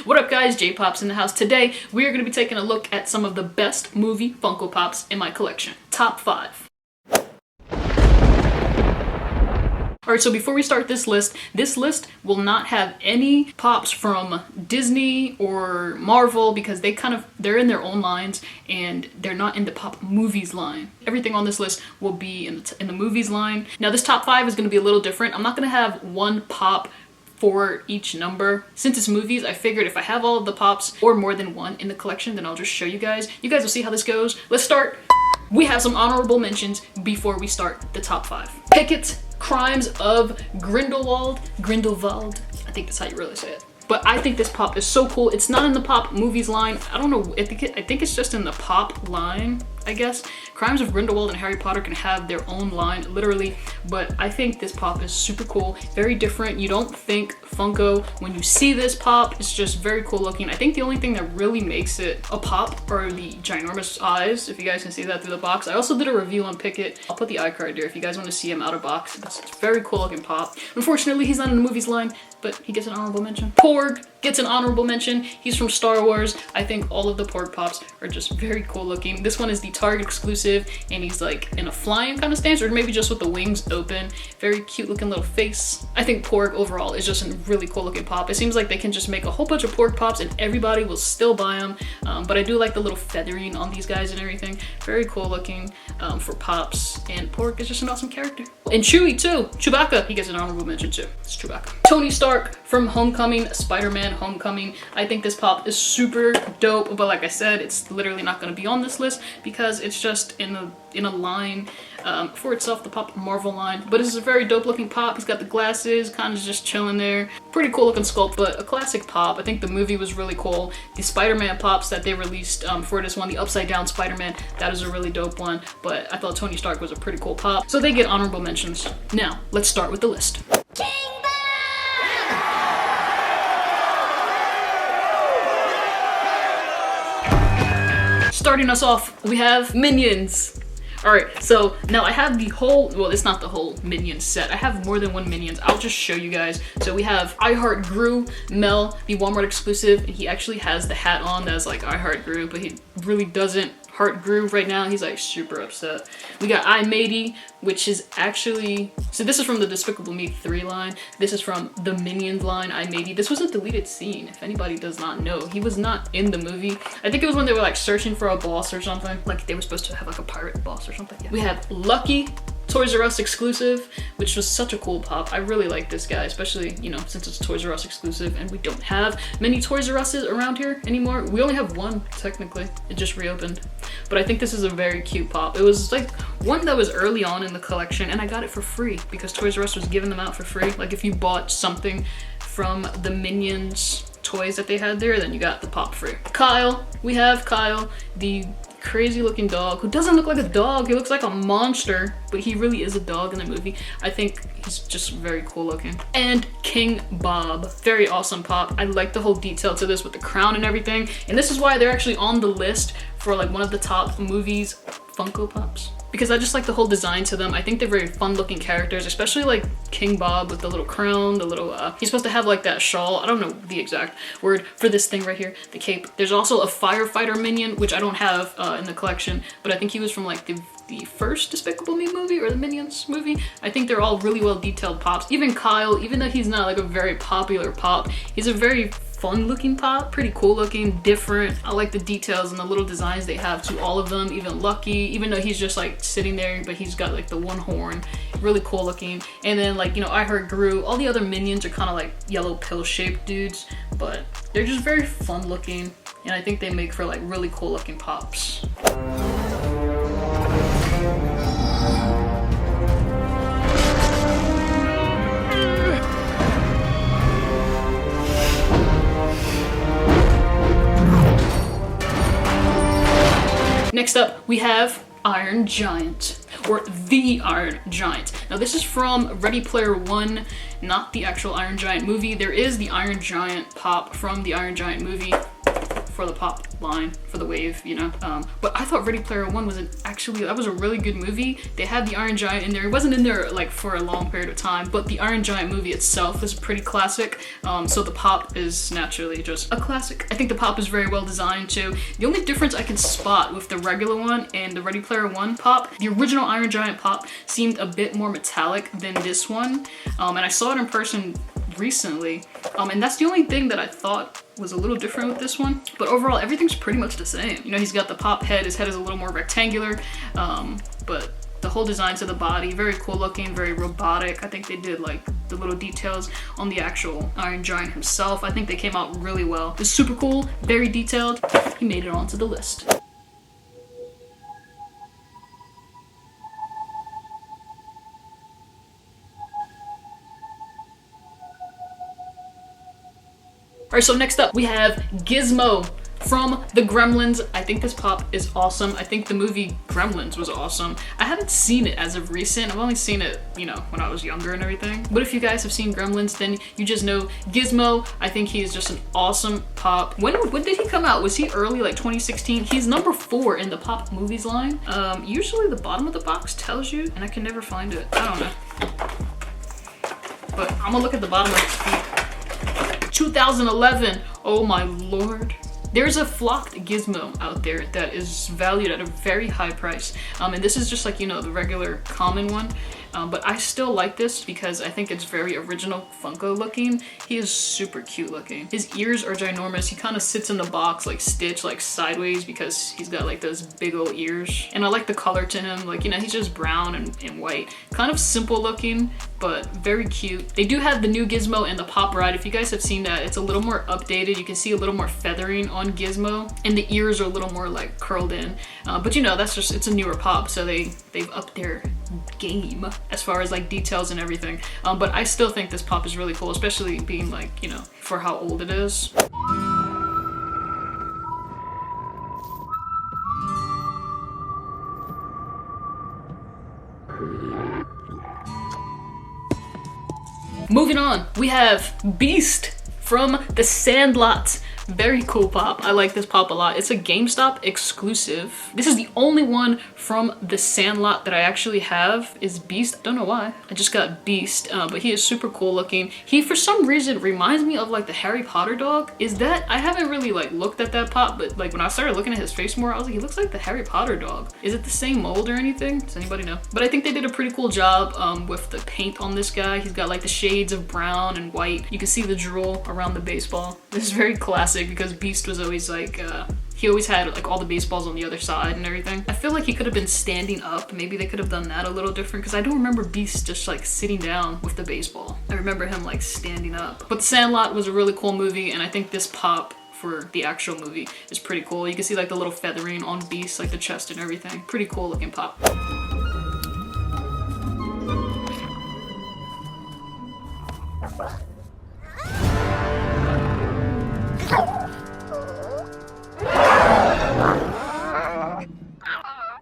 What up guys, JPOPS in the house. Today we are going to be taking a look at some of the best movie Funko Pops in my collection. Top 5. Alright, so before we start this list will not have any pops from Disney or Marvel because they're in their own lines and they're not in the pop movies line. Everything on this list will be in the movies line. Now this top 5 is going to be a little different. I'm not going to have one pop for each number. Since it's movies, I figured if I have all of the pops or more than one in the collection, then I'll just show you guys. You guys will see how this goes. Let's start. We have some honorable mentions before we start the top 5. Pickett's Crimes of Grindelwald. I think that's how you really say it. But I think this pop is so cool. It's not in the pop movies line. I don't know. I think it's just in the pop line, I guess. Crimes of Grindelwald and Harry Potter can have their own line, literally. But I think this pop is super cool. Very different. You don't think Funko when you see this pop. It's just very cool looking. I think the only thing that really makes it a pop are the ginormous eyes, if you guys can see that through the box. I also did a review on Pickett. I'll put the iCard there if you guys want to see him out of box. It's a very cool looking pop. Unfortunately, he's not in the movies line, but he gets an honorable mention. Porg gets an honorable mention. He's from Star Wars. I think all of the Porg pops are just very cool looking. This one is the Target exclusive and he's like in a flying kind of stance, or maybe just with the wings open. Very cute looking little face. I think Porg overall is just a really cool looking pop. It seems like they can just make a whole bunch of Porg pops and everybody will still buy them. But I do like the little feathering on these guys and everything. Very cool looking for pops, and Porg is just an awesome character. And Chewie too. Chewbacca, he gets an honorable mention too. It's Chewbacca. Tony Stark from Homecoming, Spider-Man Homecoming. I think this pop is super dope, but like I said, it's literally not going to be on this list because it's just in a line for itself, the pop Marvel line. But this is a very dope looking pop. He's got the glasses, kind of just chilling there. Pretty cool looking sculpt, but a classic pop. I think the movie was really cool. The Spider-Man pops that they released for this one, the upside down Spider-Man, that is a really dope one. But I thought Tony Stark was a pretty cool pop, so they get honorable mentions. Now let's start with the list. Starting us off, we have Minions. Alright, so now I have the whole, well, it's not the whole Minions set. I have more than one Minions. I'll just show you guys. So we have I Heart Gru, Mel, the Walmart exclusive, and he actually has the hat on that's like I Heart Gru, but he really doesn't heart groove right now. He's like super upset. We got I Matey, which is actually, so this is from the Despicable Me 3 line. This is from the Minions line, I Matey. This was a deleted scene, if anybody does not know. He was not in the movie. I think it was when they were like searching for a boss or something. Like they were supposed to have like a pirate boss or something. Yeah. We have Lucky, Toys R Us exclusive, which was such a cool pop. I really like this guy, especially, you know, since it's Toys R Us exclusive and we don't have many Toys R Us's around here anymore. We only have one, technically. It just reopened. But I think this is a very cute pop. It was like one that was early on in the collection and I got it for free because Toys R Us was giving them out for free. Like if you bought something from the Minions toys that they had there, then you got the pop free. Kyle, we have Kyle, the crazy looking dog who doesn't look like a dog. He looks like a monster, but he really is a dog in the movie. I think he's just very cool looking. And King Bob, very awesome pop. I like the whole detail to this with the crown and everything, and this is why they're actually on the list for like one of the top movies Funko Pops, because I just like the whole design to them. I think they're very fun looking characters, especially like King Bob with the little crown, the little he's supposed to have like that shawl. I don't know the exact word for this thing right here, the cape. There's also a firefighter minion, which I don't have in the collection, but I think he was from like the first Despicable Me movie or the Minions movie. I think they're all really well detailed pops. Even Kyle, even though he's not like a very popular pop, he's a very fun looking pop, pretty cool looking, different. I like the details and the little designs they have to all of them. Even Lucky, even though he's just like sitting there, but he's got like the one horn, really cool looking. And then like, you know, I Heart Gru, all the other Minions are kind of like yellow pill shaped dudes, but they're just very fun looking, and I think they make for like really cool looking pops. Next up, we have Iron Giant, or the Iron Giant. Now this is from Ready Player One, not the actual Iron Giant movie. There is the Iron Giant pop from the Iron Giant movie for the Pop line, for the wave, you know. But I thought Ready Player One was that was a really good movie. They had the Iron Giant in there. It wasn't in there like for a long period of time, but the Iron Giant movie itself is pretty classic. So the Pop is naturally just a classic. I think the Pop is very well designed too. The only difference I can spot with the regular one and the Ready Player One Pop, the original Iron Giant Pop seemed a bit more metallic than this one. And I saw it in person recently, and that's the only thing that I thought was a little different with this one. But overall, everything's pretty much the same. You know, he's got the Pop head. His head is a little more rectangular, but the whole design to the body, very cool looking, very robotic. I think they did like the little details on the actual Iron Giant himself. I think they came out really well. It's super cool, very detailed. He made it onto the list. All right, so next up we have Gizmo from the Gremlins. I think this Pop is awesome. I think the movie Gremlins was awesome. I haven't seen it as of recent. I've only seen it, you know, when I was younger and everything. But if you guys have seen Gremlins, then you just know Gizmo. I think he is just an awesome Pop. When did he come out? Was he early, like 2016? He's number 4 in the Pop movies line. Usually the bottom of the box tells you, and I can never find it. I don't know. But I'm gonna look at the bottom of his feet. 2011, oh my lord. There's a flocked Gizmo out there that is valued at a very high price. And this is just like, you know, the regular common one. But I still like this because I think it's very original Funko looking. He is super cute looking. His ears are ginormous. He kind of sits in the box like Stitch, like sideways, because he's got like those big old ears. And I like the color to him. Like, you know, he's just brown and white. Kind of simple looking, but very cute. They do have the new Gizmo and the Pop Ride. If you guys have seen that, it's a little more updated. You can see a little more feathering on Gizmo, and the ears are a little more like curled in. But you know, that's just, it's a newer Pop, so they've upped their game as far as like details and everything. But I still think this Pop is really cool, especially being like, you know, for how old it is. Moving on, we have Beast from The Sandlot. Very cool Pop. I like this Pop a lot. It's a GameStop exclusive. This is the only one from The Sandlot that I actually have is Beast. I don't know why. I just got Beast, but he is super cool looking. He, for some reason, reminds me of like the Harry Potter dog. Is that, I haven't really like looked at that Pop, but like when I started looking at his face more, I was like, he looks like the Harry Potter dog. Is it the same mold or anything? Does anybody know? But I think they did a pretty cool job with the paint on this guy. He's got like the shades of brown and white. You can see the drool around the baseball. This is very classic because Beast was always like, he always had like all the baseballs on the other side and everything. I feel like he could have been standing up. Maybe they could have done that a little different because I don't remember Beast just like sitting down with the baseball. I remember him like standing up. But The Sandlot was a really cool movie, and I think this Pop for the actual movie is pretty cool. You can see like the little feathering on Beast, like the chest and everything. Pretty cool looking Pop.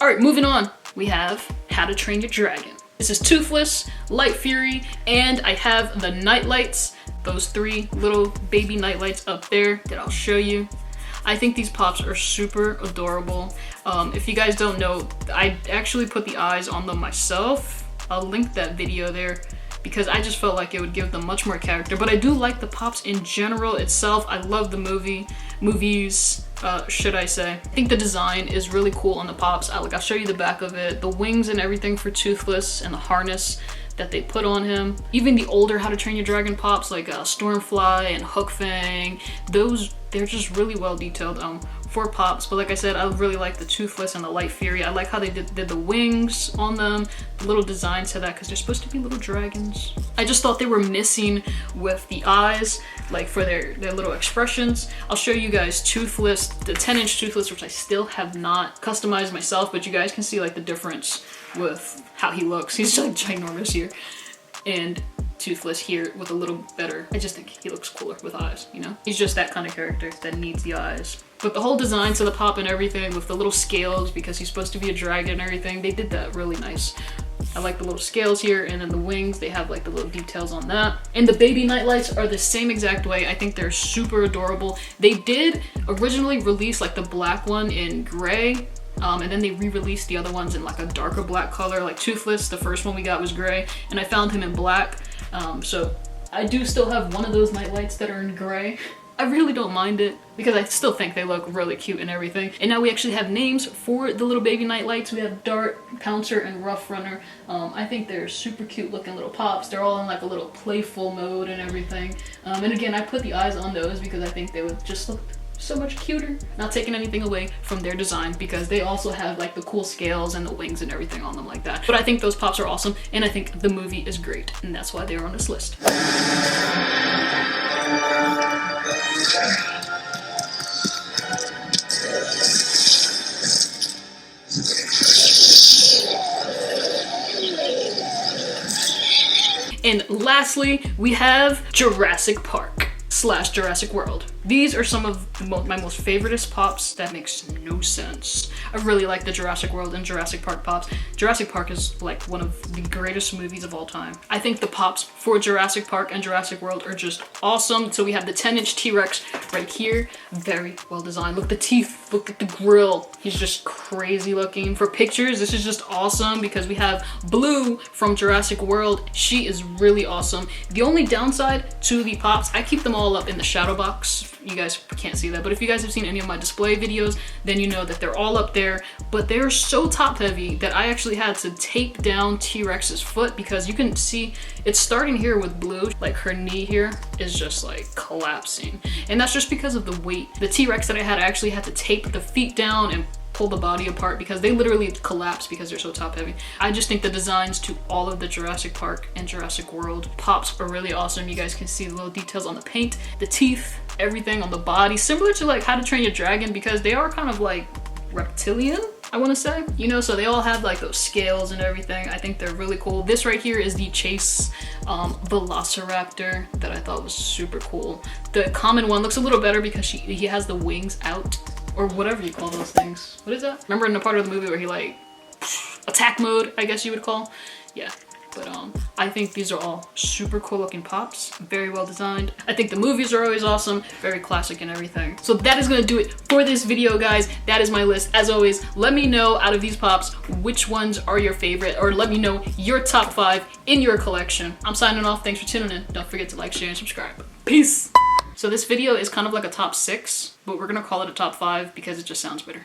All right, moving on. We have How to Train Your Dragon. This is Toothless, Light Fury, and I have the night lights, those 3 little baby night lights up there that I'll show you. I think these Pops are super adorable. If you guys don't know, I actually put the eyes on them myself. I'll link that video there because I just felt like it would give them much more character. But I do like the Pops in general itself. I love the movies, should I say. I think the design is really cool on the Pops. I'll show you the back of it. The wings and everything for Toothless and the harness that they put on him. Even the older How to Train Your Dragon Pops like Stormfly and Hook Fang, they're just really well detailed for Pops. But like I said, I really like the Toothless and the Light Fury. I like how they did the wings on them, the little design to that, because they're supposed to be little dragons. I just thought they were missing with the eyes, like for their little expressions. I'll show you guys Toothless, the 10-inch Toothless, which I still have not customized myself, but you guys can see like the difference with how he looks. He's like ginormous here, and Toothless here with a little better. I just think he looks cooler with eyes, you know? He's just that kind of character that needs the eyes. But the whole design to the Pop and everything with the little scales, because he's supposed to be a dragon and everything, they did that really nice. I like the little scales here, and then the wings, they have like the little details on that. And the baby nightlights are the same exact way. I think they're super adorable. They did originally release like the black one in gray, and then they re-released the other ones in like a darker black color, like Toothless. The first one we got was gray, and I found him in black. So I do still have one of those nightlights that are in gray. I really don't mind it because I still think they look really cute and everything. And now we actually have names for the little baby nightlights. We have Dart, Pouncer, and Rough Runner. I think they're super cute looking little pops. They're all in like a little playful mode and everything. And again, I put the eyes on those because I think they would just look so much cuter. Not taking anything away from their design because they also have like the cool scales and the wings and everything on them like that. But I think those pops are awesome, and I think the movie is great, and that's why they're on this list. And lastly, we have Jurassic Park / Jurassic World. These are some of my most favoriteest pops. That makes no sense. I really like the Jurassic World and Jurassic Park pops. Jurassic Park is like one of the greatest movies of all time. I think the pops for Jurassic Park and Jurassic World are just awesome. So we have the 10-inch T-Rex right here. Very well designed. Look at the teeth, look at the grill. He's just crazy looking. For pictures, this is just awesome because we have Blue from Jurassic World. She is really awesome. The only downside to the pops, I keep them all up in the shadow box. You guys can't see that, but if you guys have seen any of my display videos, then you know that they're all up there, but they're so top heavy that I actually had to tape down T-Rex's foot because you can see it's starting here with Blue, like her knee here is just like collapsing. And that's just because of the weight. The T-Rex that I actually had to tape the feet down and pull the body apart because they literally collapse because they're so top heavy. I just think the designs to all of the Jurassic Park and Jurassic World pops are really awesome. You guys can see the little details on the paint, the teeth, everything on the body, similar to like How to Train Your Dragon because they are kind of like reptilian, I want to say, you know, so they all have like those scales and everything. I think they're really cool. This right here is the Chase Velociraptor that I thought was super cool. The common one looks a little better because he has the wings out, or whatever you call those things. What is that? Remember in the part of the movie where he like attack mode, I guess you would call? Yeah. But I think these are all super cool looking pops, very well designed. I think the movies are always awesome, very classic and everything. So that is gonna do it for this video, guys. That is my list. As always, let me know out of these pops, which ones are your favorite, or let me know your top 5 in your collection. I'm signing off, thanks for tuning in. Don't forget to like, share, and subscribe. Peace. So this video is kind of like a top 6, but we're gonna call it a top 5 because it just sounds better.